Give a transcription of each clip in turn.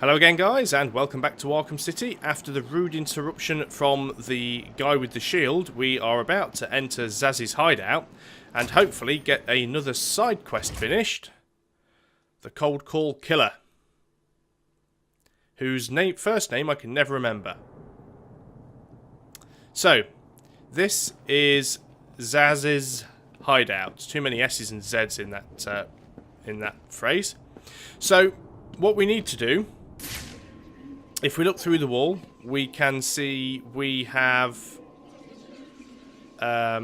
Hello again guys, and welcome back to Arkham City. After the rude interruption from the guy with the shield, we are about to enter Zsasz's hideout and hopefully get another side quest finished. The Cold Call Killer, whose first name I can never remember. So, this is Zsasz's hideout. Too many S's and Z's in that phrase. So, what we need to do, if we look through the wall, we can see we have I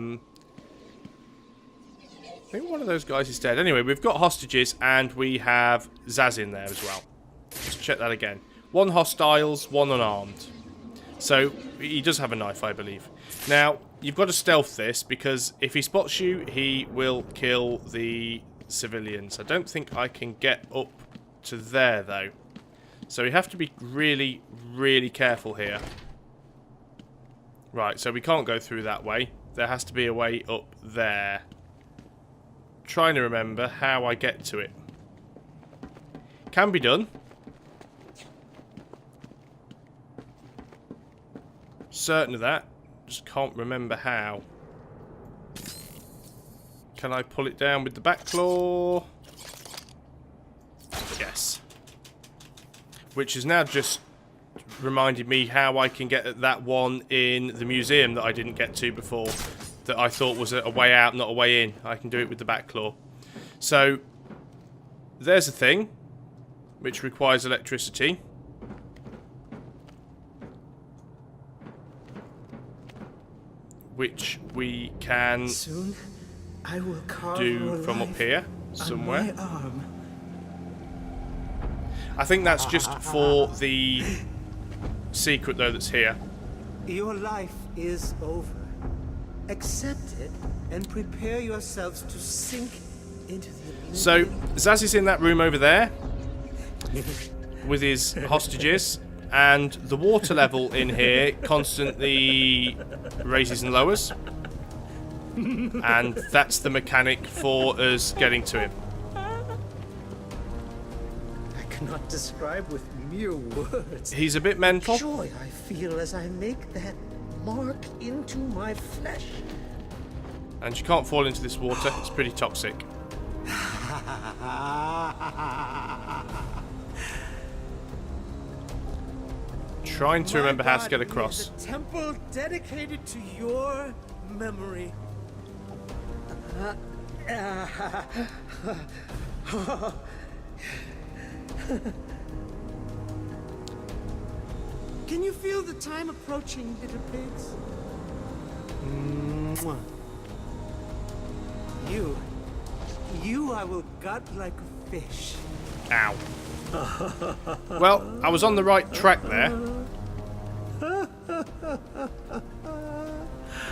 think one of those guys is dead. Anyway, we've got hostages and we have Zsasz in there as well. Let's check that again. One hostiles, one unarmed. So, he does have a knife, I believe. Now, you've got to stealth this, because if he spots you, he will kill the civilians. I don't think I can get up to there, though. So we have to be really, really careful here. Right, so we can't go through that way. There has to be a way up there. Trying to remember how I get to it. Can be done. Certain of that. Just can't remember how. Can I pull it down with the back claw? Yes. Which has now just reminded me how I can get at that one in the museum that I didn't get to before, that I thought was a way out, not a way in. I can do it with the back claw. So, there's a thing which requires electricity. Which we can Soon, I will do from up here somewhere. On my arm. I think that's just for the secret, though, that's here. Your life is over. Accept it and prepare yourselves to sink into the So, Zsasz is in that room over there with his hostages, and the water level in here constantly raises and lowers. And that's the mechanic for us getting to him. cannot describe with mere words. He's a bit mental. Joy I feel as I make that mark into my flesh. And you can't fall into this water. It's pretty toxic. Trying to remember how to get across. A temple dedicated to your memory. Can you feel the time approaching, little pigs? Mwah. You I will gut like a fish. Ow. Well, I was on the right track there.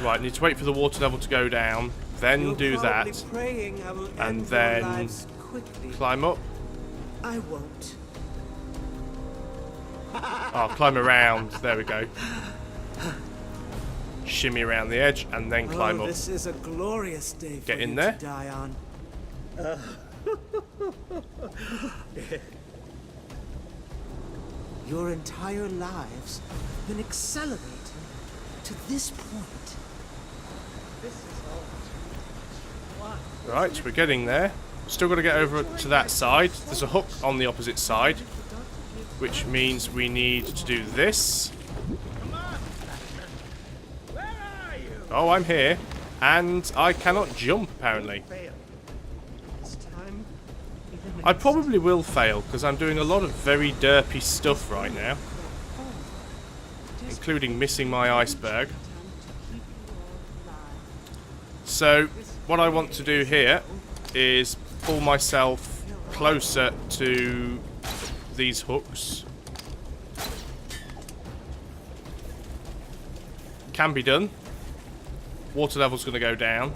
Right, need to wait for the water level to go down, then do that, and then climb up. I won't. Oh, climb around. There we go. Shimmy around the edge and then climb up. This is a glorious day for Get in you there. to die on. Your entire lives have been accelerated to this point. This is all. Right, we're getting there. Still got to get over to that side. There's a hook on the opposite side, which means we need to do this. Oh, I'm here. And I cannot jump, apparently. I probably will fail, because I'm doing a lot of very derpy stuff right now. Including missing my iceberg. So, what I want to do here is pull myself closer to these hooks. Can be done. Water level's going to go down.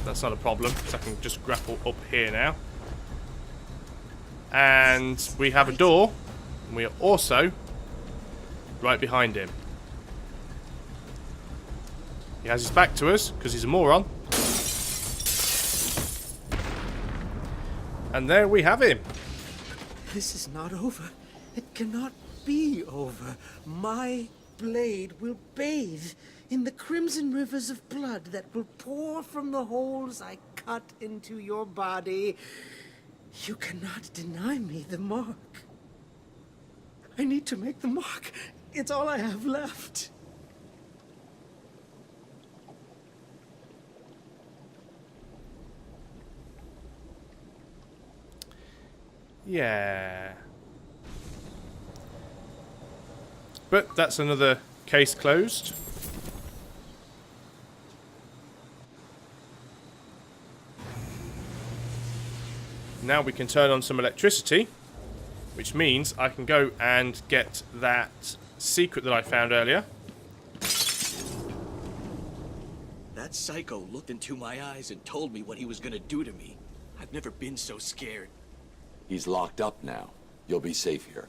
That's not a problem, because I can just grapple up here now. And we have a door, and we are also right behind him. He has his back to us, because he's a moron. And there we have him. This is not over. It cannot be over. My blade will bathe in the crimson rivers of blood that will pour from the holes I cut into your body. You cannot deny me the mark. I need to make the mark. It's all I have left. Yeah. But that's another case closed. Now we can turn on some electricity, which means I can go and get that secret that I found earlier. That psycho looked into my eyes and told me what he was gonna do to me. I've never been so scared. He's locked up now. You'll be safe here.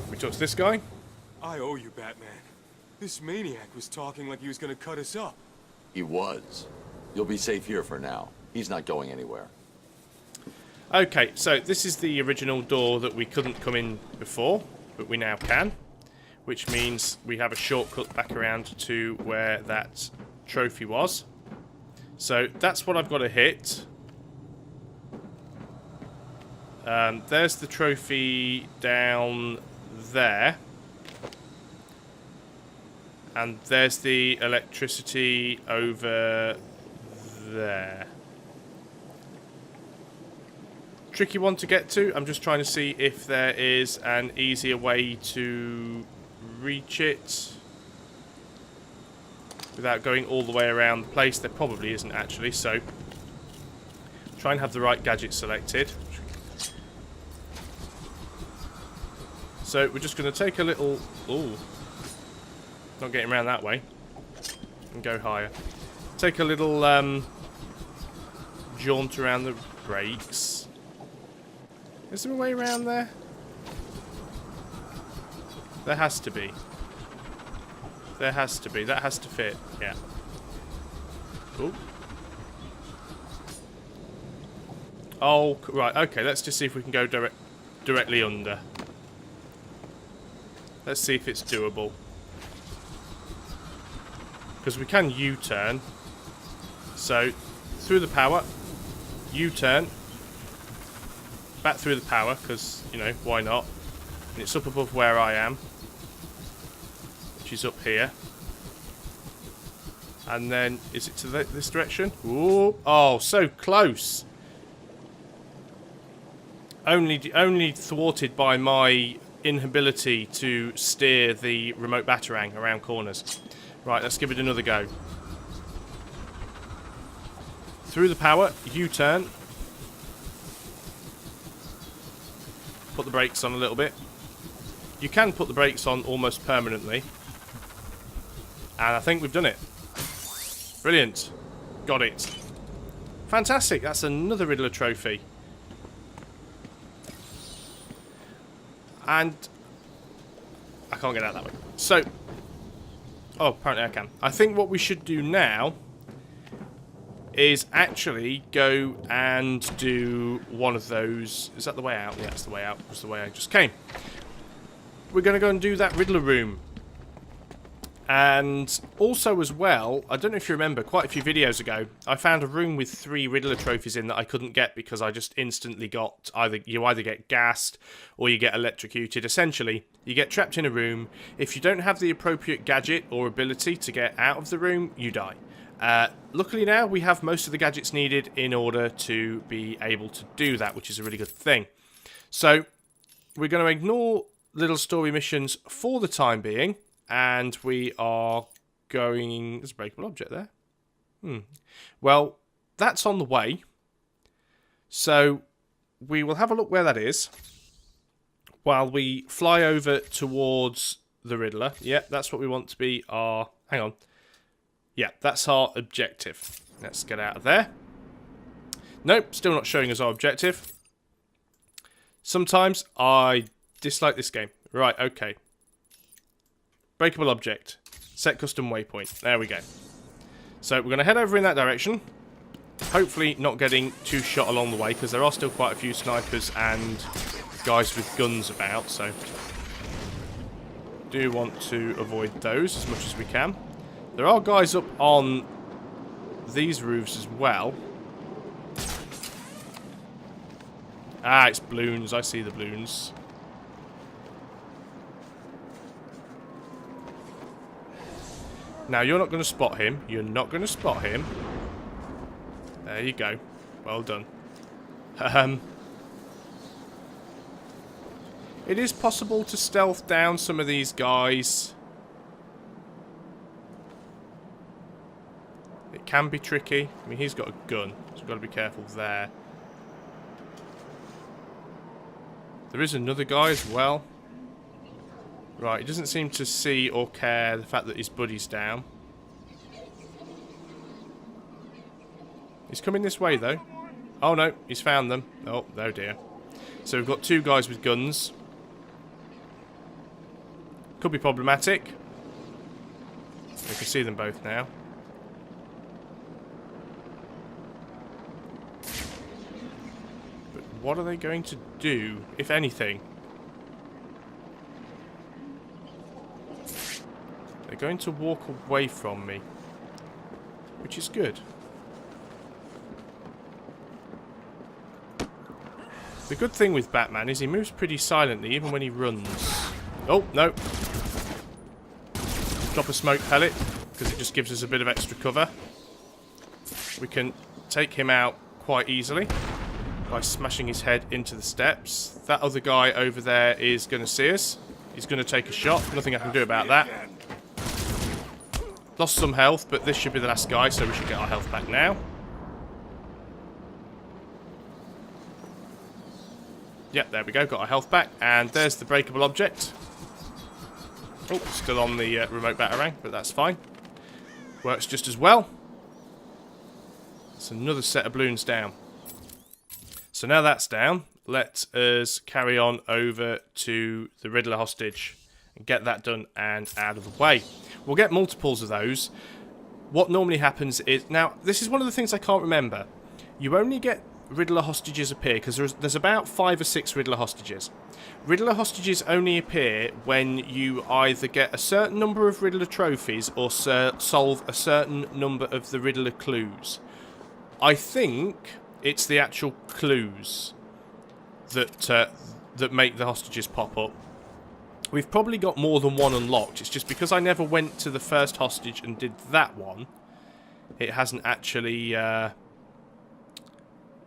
We talk to this guy. I owe you, Batman. This maniac was talking like he was gonna cut us up. He was. You'll be safe here for now. He's not going anywhere. Okay, so this is the original door that we couldn't come in before, but we now can. Which means we have a shortcut back around to where that trophy was. So that's what I've got to hit. There's the trophy down there. And there's the electricity over there. Tricky one to get to. I'm just trying to see if there is an easier way to reach it without going all the way around the place. There probably isn't actually, so try and have the right gadget selected. So we're just going to take a little... Ooh. Not getting around that way. And go higher. Take a little jaunt around the brakes. Is there a way around there? There has to be. There has to be. That has to fit. Yeah. Ooh. Oh, right. Okay, let's just see if we can go directly under. Let's see if it's doable. Because we can U-turn. So, through the power, U-turn, back through the power, because, you know, why not? And it's up above where I am, which is up here. And then, is it to this direction? Ooh, oh, so close. Only thwarted by my inability to steer the remote batarang around corners. Right, let's give it another go. Through the power, U-turn. Put the brakes on a little bit. You can put the brakes on almost permanently. And I think we've done it. Brilliant. Got it. Fantastic, that's another Riddler trophy. And I can't get out that way. So, oh, apparently I can. I think what we should do now is actually go and do one of those. Is that the way out? Yeah, that's the way out. That's the way I just came. We're going to go and do that Riddler room. And also as well, I don't know if you remember, quite a few videos ago, I found a room with 3 Riddler trophies in that I couldn't get because I just instantly got, you either get gassed or you get electrocuted. Essentially, you get trapped in a room. If you don't have the appropriate gadget or ability to get out of the room, you die. Luckily now, we have most of the gadgets needed in order to be able to do that, which is a really good thing. So, we're going to ignore little story missions for the time being. And we are going... There's a breakable object there. Well, that's on the way. So, we will have a look where that is. While we fly over towards the Riddler. Yep, that's what we want to be our... Hang on. Yeah, that's our objective. Let's get out of there. Nope, still not showing us our objective. Sometimes I dislike this game. Right, okay. Breakable object. Set custom waypoint. There we go. So we're going to head over in that direction. Hopefully not getting too shot along the way, because there are still quite a few snipers and guys with guns about, so do want to avoid those as much as we can. There are guys up on these roofs as well. Ah, it's balloons. I see the balloons. Now, you're not going to spot him. You're not going to spot him. There you go. Well done. It is possible to stealth down some of these guys. It can be tricky. I mean, he's got a gun, so we've got to be careful there. There is another guy as well. Right, he doesn't seem to see or care the fact that his buddy's down. He's coming this way, though. Oh, no, he's found them. Oh, oh dear. So we've got two guys with guns. Could be problematic. We can see them both now. But what are they going to do, if anything? They're going to walk away from me, which is good. The good thing with Batman is he moves pretty silently even when he runs. Oh, no. Drop a smoke pellet, because it just gives us a bit of extra cover. We can take him out quite easily by smashing his head into the steps. That other guy over there is going to see us. He's going to take a shot. Nothing I can do about that. Lost some health, but this should be the last guy, so we should get our health back now. Yep, there we go. Got our health back. And there's the breakable object. Oh, still on the remote batarang, but that's fine. Works just as well. It's another set of balloons down. So now that's down, let us carry on over to the Riddler hostage and get that done and out of the way. We'll get multiples of those. What normally happens is... Now, this is one of the things I can't remember. You only get Riddler hostages appear because there's about 5 or 6 Riddler hostages. Riddler hostages only appear when you either get a certain number of Riddler trophies or solve a certain number of the Riddler clues. I think it's the actual clues that make the hostages pop up. We've probably got more than one unlocked. It's just because I never went to the first hostage and did that one, it hasn't actually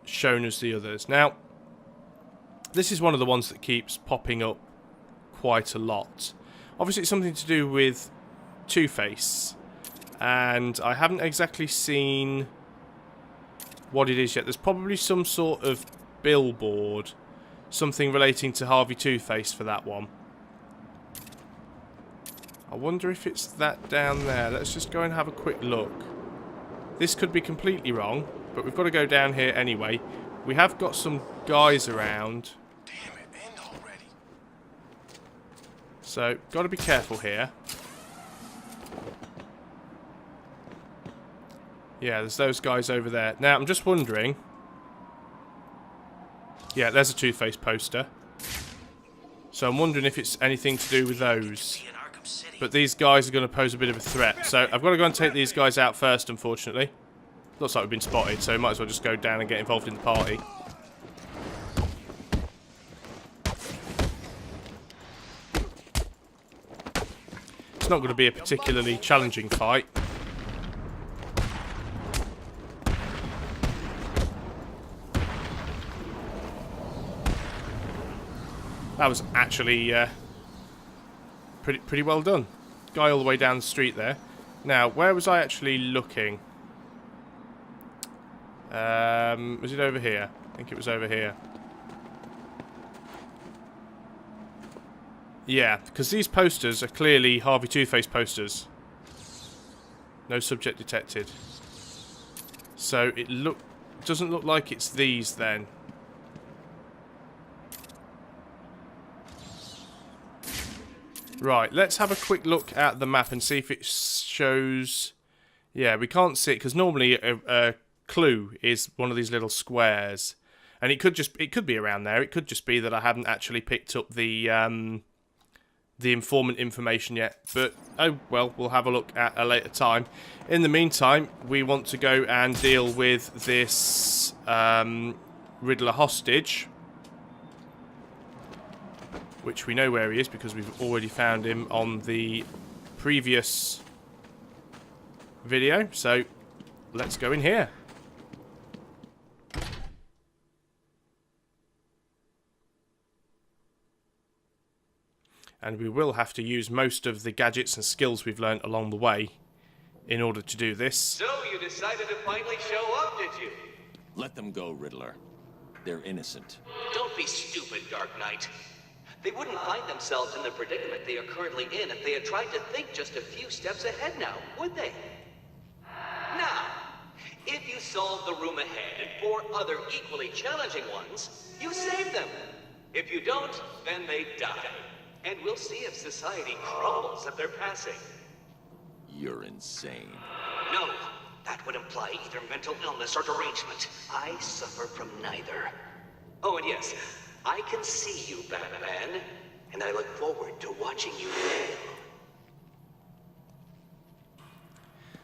shown us the others. Now, this is one of the ones that keeps popping up quite a lot. Obviously, it's something to do with Two-Face, and I haven't exactly seen what it is yet. There's probably some sort of billboard, something relating to Harvey Two-Face for that one. I wonder if it's that down there. Let's just go and have a quick look. This could be completely wrong, but we've got to go down here anyway. We have got some guys around. Damn it, end already. So, got to be careful here. Yeah, there's those guys over there. Now, I'm just wondering... Yeah, there's a Two-Face poster. So I'm wondering if it's anything to do with those. But these guys are going to pose a bit of a threat. So I've got to go and take these guys out first, unfortunately. Looks like we've been spotted, so might as well just go down and get involved in the party. It's not going to be a particularly challenging fight. That was actually pretty well done. Guy all the way down the street there. Now, where was I actually looking? Was it over here? I think it was over here. Yeah, because these posters are clearly Harvey Two-Face posters. No subject detected. So it doesn't look like it's these then. Right, let's have a quick look at the map and see if it shows... Yeah, we can't see it, because normally a clue is one of these little squares, and it could be around there. It could just be that I haven't actually picked up the informant information yet. But oh well, we'll have a look at a later time. In the meantime, we want to go and deal with this Riddler hostage, which we know where he is because we've already found him on the previous video. So let's go in here. And we will have to use most of the gadgets and skills we've learnt along the way in order to do this. So you decided to finally show up, did you? Let them go, Riddler. They're innocent. Don't be stupid, Dark Knight. They wouldn't find themselves in the predicament they are currently in if they had tried to think just a few steps ahead now, would they? Now, if you solve the room ahead and 4 other equally challenging ones, you save them. If you don't, then they die. And we'll see if society crumbles at their passing. You're insane. No, that would imply either mental illness or derangement. I suffer from neither. Oh, and yes, I can see you, Batman, and I look forward to watching you fail.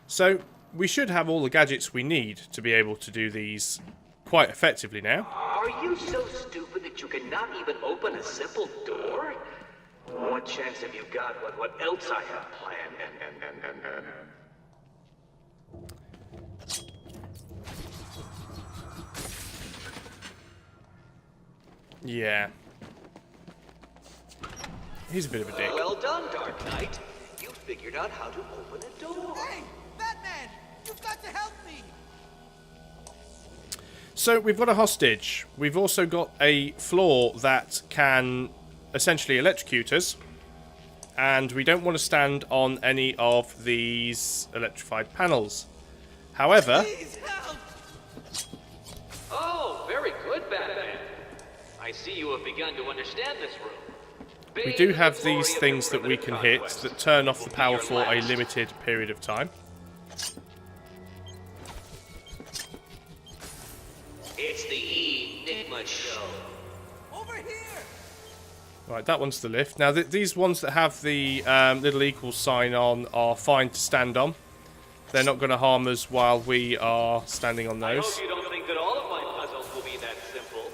So, we should have all the gadgets we need to be able to do these quite effectively now. Are you so stupid that you cannot even open a simple door? What chance have you got with what else I have planned? Yeah. He's a bit of a dick. Well done, Dark Knight. You figured out how to open a door. Hey, Batman! You've got to help me! So, we've got a hostage. We've also got a floor that can essentially electrocute us. And we don't want to stand on any of these electrified panels. However... Please help! Oh, very good, Batman. I see you have begun to understand this room. we do have these things that we can hit that turn off the power for a limited period of time. It's the Enigma Show. Over here! Right, that one's the lift. Now, these ones that have the little equal sign on are fine to stand on. They're not going to harm us while we are standing on I those. hope you don't think that all of my puzzles will be that simple.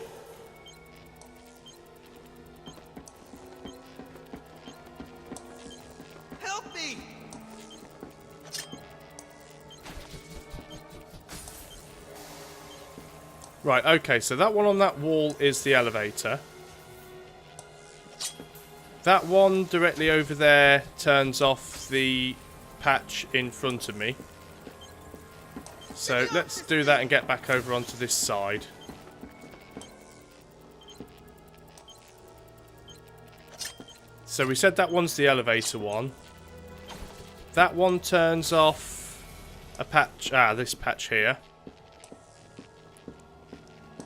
Help me! Right, okay, so that one on that wall is the elevator. That one directly over there turns off the patch in front of me. So let's do that and get back over onto this side. So we said that one's the elevator one. That one turns off a patch, this patch here.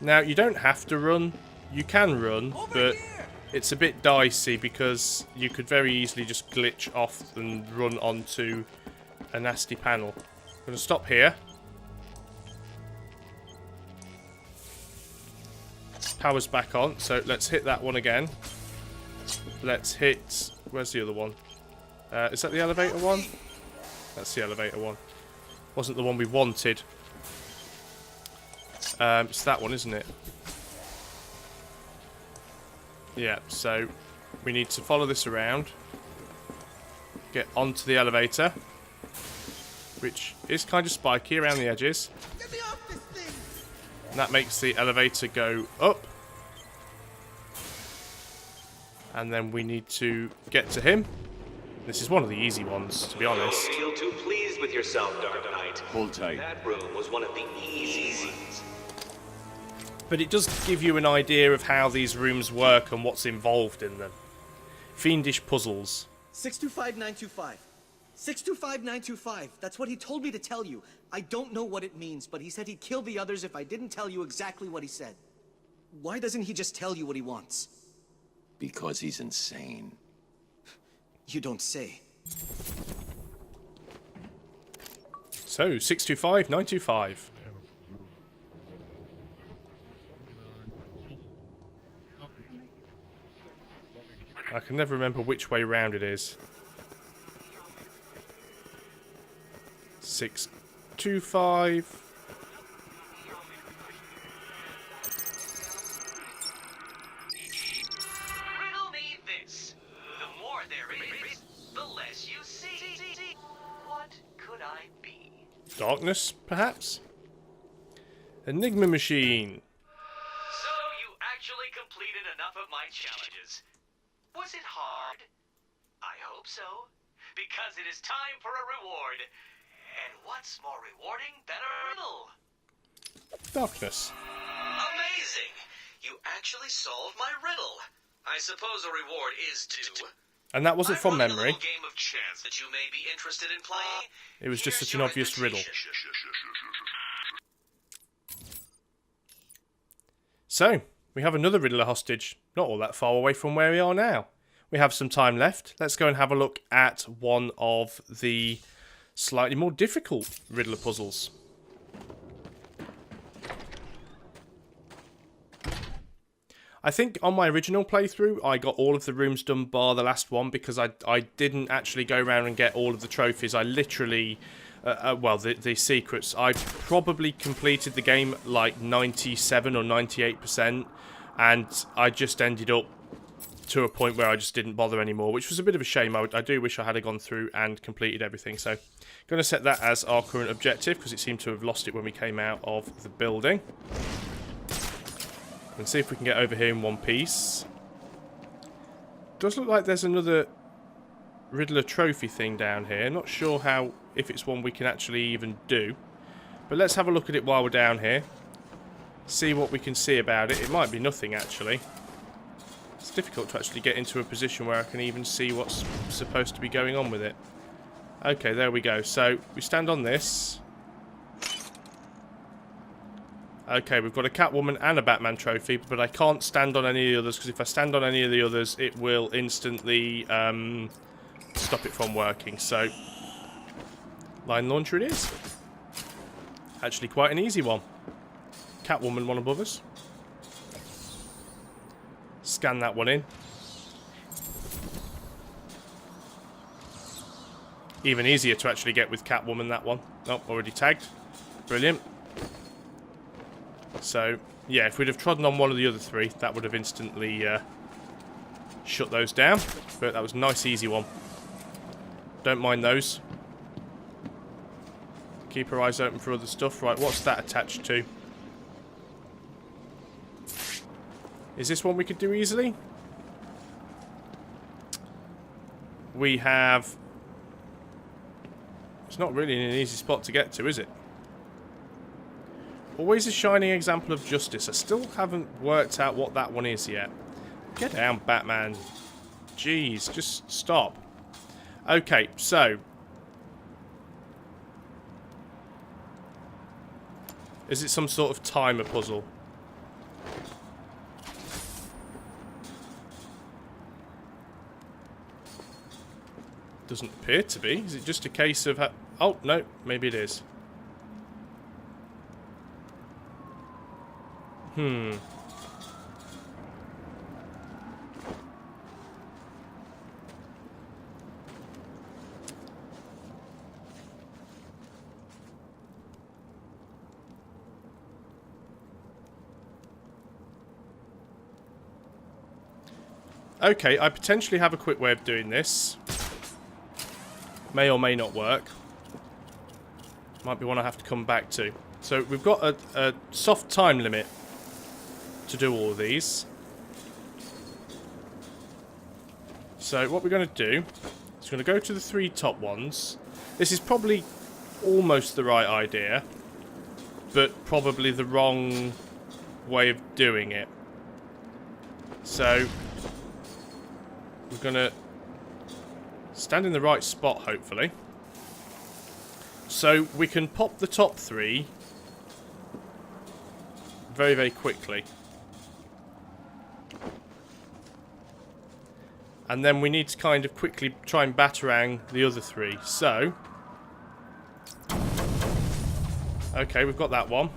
Now, you don't have to run. You can run, but it's a bit dicey because you could very easily just glitch off and run onto a nasty panel. I'm going to stop here. Power's back on, so let's hit that one again. Let's hit... Where's the other one? Is that the elevator one? That's the elevator one. Wasn't the one we wanted. It's that one, isn't it? Yeah, so we need to follow this around. Get onto the elevator, which is kind of spiky around the edges. Get me off this thing! And that makes the elevator go up. And then we need to get to him. This is one of the easy ones, to be honest. Don't feel too pleased with yourself, Dark Knight. Hold tight. That room was one of the easy ones. But it does give you an idea of how these rooms work and what's involved in them. Fiendish puzzles. 625925. 625925. That's what he told me to tell you. I don't know what it means, but he said he'd kill the others if I didn't tell you exactly what he said. Why doesn't he just tell you what he wants? Because he's insane. You don't say. So, 625925. I can never remember which way round it is. 625. Riddle me this. The more there is, the less you see. What could I be? Darkness, perhaps? Enigma machine. So you actually completed enough of my challenges. Was it hard? I hope so. Because it is time for a reward. And what's more rewarding than a riddle? Darkness. Amazing! You actually solved my riddle. I suppose a reward is due. And that wasn't from I'm running a memory. little game of chance that you may be interested in playing. It was just Here's such an your obvious riddle. invitation. So, we have another Riddler hostage. Not all that far away from where we are now. We have some time left. Let's go and have a look at one of the slightly more difficult Riddler puzzles. I think on my original playthrough, I got all of the rooms done bar the last one because I didn't actually go around and get all of the trophies. I literally, the secrets. I probably completed the game like 97 or 98%, and I just ended up to a point where I just didn't bother anymore, which was a bit of a shame. I do wish I had gone through and completed everything. So, going to set that as our current objective because it seemed to have lost it when we came out of the building. And see if we can get over here in one piece. Does look like there's another Riddler trophy thing down here. Not sure if it's one we can actually even do. But let's have a look at it while we're down here. See what we can see about it. It might be nothing actually. It's difficult to actually get into a position where I can even see what's supposed to be going on with it. Okay, there we go. So we stand on this. Okay, we've got a Catwoman and a Batman trophy, but I can't stand on any of the others, because if I stand on any of the others, it will instantly stop it from working. So, line launcher it is. Actually quite an easy one. Catwoman one above us. Scan that one in. Even easier to actually get with Catwoman, that one. Oh, already tagged. Brilliant. So, yeah, if we'd have trodden on one of the other three, that would have instantly shut those down. But that was a nice, easy one. Don't mind those. Keep our eyes open for other stuff. Right, what's that attached to? Is this one we could do easily? We have... It's not really an easy spot to get to, is it? Always a shining example of justice. I still haven't worked out what that one is yet. Get down, Batman. Jeez, just stop. Okay, so... Is it some sort of timer puzzle? Doesn't appear to be. Is it just a case of... Oh, no, maybe it is. Okay, I potentially have a quick way of doing this. May or may not work. Might be one I have to come back to. So we've got a soft time limit to do all of these. So what we're going to do is we're going to go to the three top ones. This is probably almost the right idea, but probably the wrong way of doing it. So we're going to stand in the right spot, hopefully. So we can pop the top three very, very quickly. And then we need to kind of quickly try and batarang the other three. So, okay, we've got that one.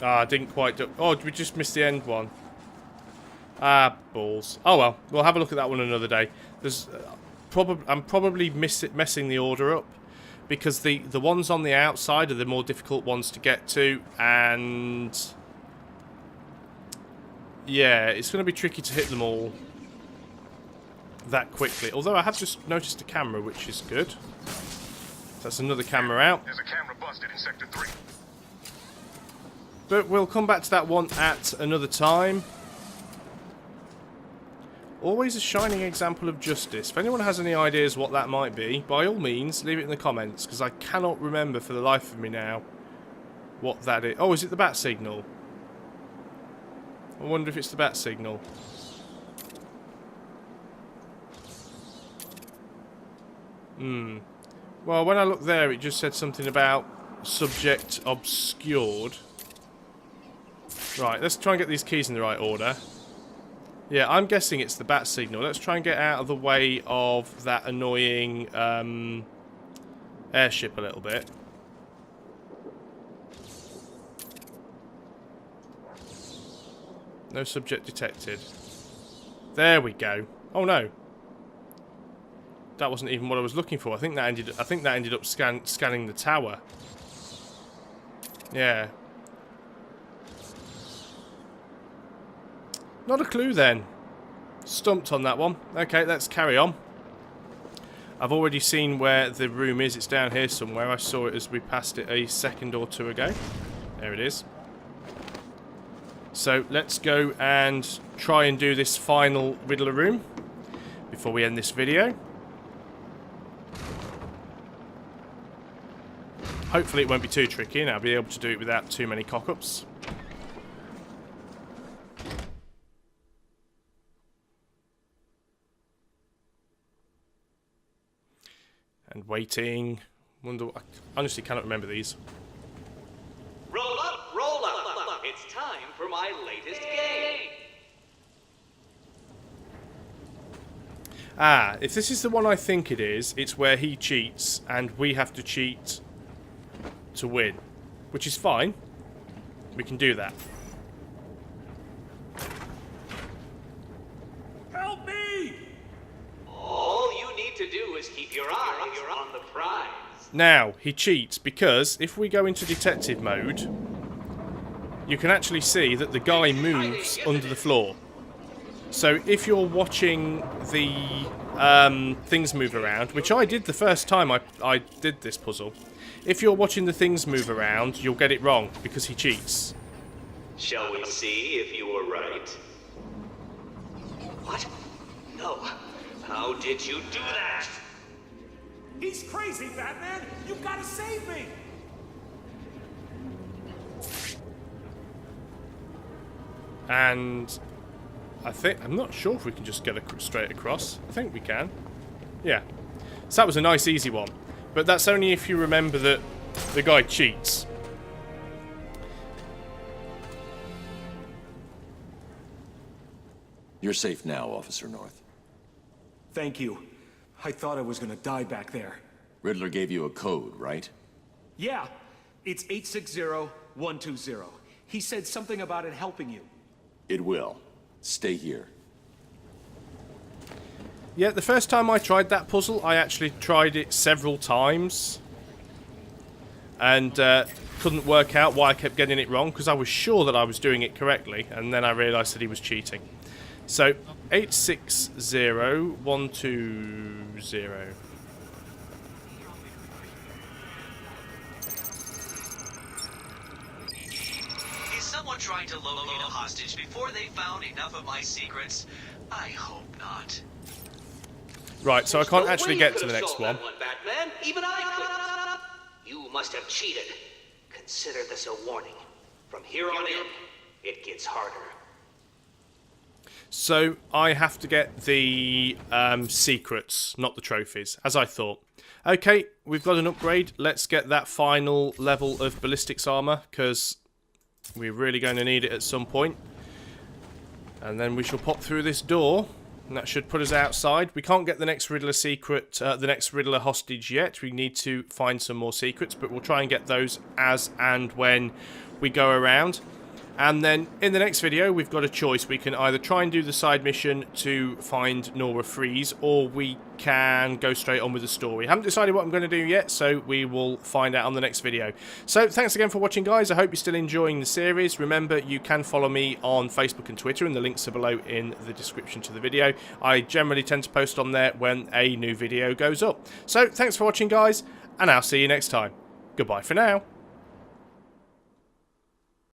Ah, didn't quite do... Oh, we just missed the end one. Ah, balls. Oh well, we'll have a look at that one another day. There's I'm probably messing the order up because the ones on the outside are the more difficult ones to get to, and yeah, it's going to be tricky to hit them all that quickly. Although I have just noticed a camera, which is good. That's another camera out. There's a camera busted in Sector 3. But we'll come back to that one at another time. Always a shining example of justice. If anyone has any ideas what that might be, by all means, leave it in the comments, because I cannot remember for the life of me now what that is. Oh, is it the bat signal? I wonder if it's the bat signal. Well, when I looked there, it just said something about subject obscured. Right, let's try and get these keys in the right order. Yeah, I'm guessing it's the bat signal. Let's try and get out of the way of that annoying airship a little bit. No subject detected. There we go. Oh no. That wasn't even what I was looking for. I think that ended up scanning the tower. Yeah. Not a clue then. Stumped on that one. Okay, let's carry on. I've already seen where the room is. It's down here somewhere. I saw it as we passed it a second or two ago. There it is. So let's go and try and do this final Riddler room before we end this video. Hopefully it won't be too tricky and I'll be able to do it without too many cock-ups. And waiting. Wonder. I honestly cannot remember these. Roll up, roll up. It's time for my latest game. Ah, if this is the one I think it is, it's where he cheats and we have to cheat to win. Which is fine. We can do that. Help me! All you need to do is keep your eyes on the prize. Now, he cheats because if we go into detective mode, you can actually see that the guy moves under the floor. So if you're watching the things move around, which I did the first time I did this puzzle, if you're watching the things move around, you'll get it wrong because he cheats. Shall we see if you were right? What? No. How did you do that? He's crazy, Batman! You've got to save me! And I'm not sure if we can just get straight across. I think we can. Yeah. So that was a nice easy one. But that's only if you remember that the guy cheats. You're safe now, Officer North. Thank you. I thought I was gonna die back there. Riddler gave you a code, right? Yeah, it's 860120. He said something about it helping you. It will. Stay here. Yeah, the first time I tried that puzzle, I actually tried it several times. And couldn't work out why I kept getting it wrong, because I was sure that I was doing it correctly, and then I realised that he was cheating. So, 860120. Is someone trying to locate a hostage before they found enough of my secrets? I hope not. Right, so I can't actually get to the next one. Batman. Even I could. You must have cheated. Consider this a warning. From here on in, it gets harder. So I have to get the secrets, not the trophies, as I thought. Okay, we've got an upgrade. Let's get that final level of ballistics armor, because we're really going to need it at some point. And then we shall pop through this door, and that should put us outside. We can't get the next Riddler secret, the next Riddler hostage yet. We need to find some more secrets, but we'll try and get those as and when we go around. And then in the next video, we've got a choice. We can either try and do the side mission to find Nora Freeze, or we can go straight on with the story. Haven't decided what I'm going to do yet, so we will find out on the next video. So thanks again for watching, guys. I hope you're still enjoying the series. Remember, you can follow me on Facebook and Twitter, and the links are below in the description to the video. I generally tend to post on there when a new video goes up. So thanks for watching, guys, and I'll see you next time. Goodbye for now.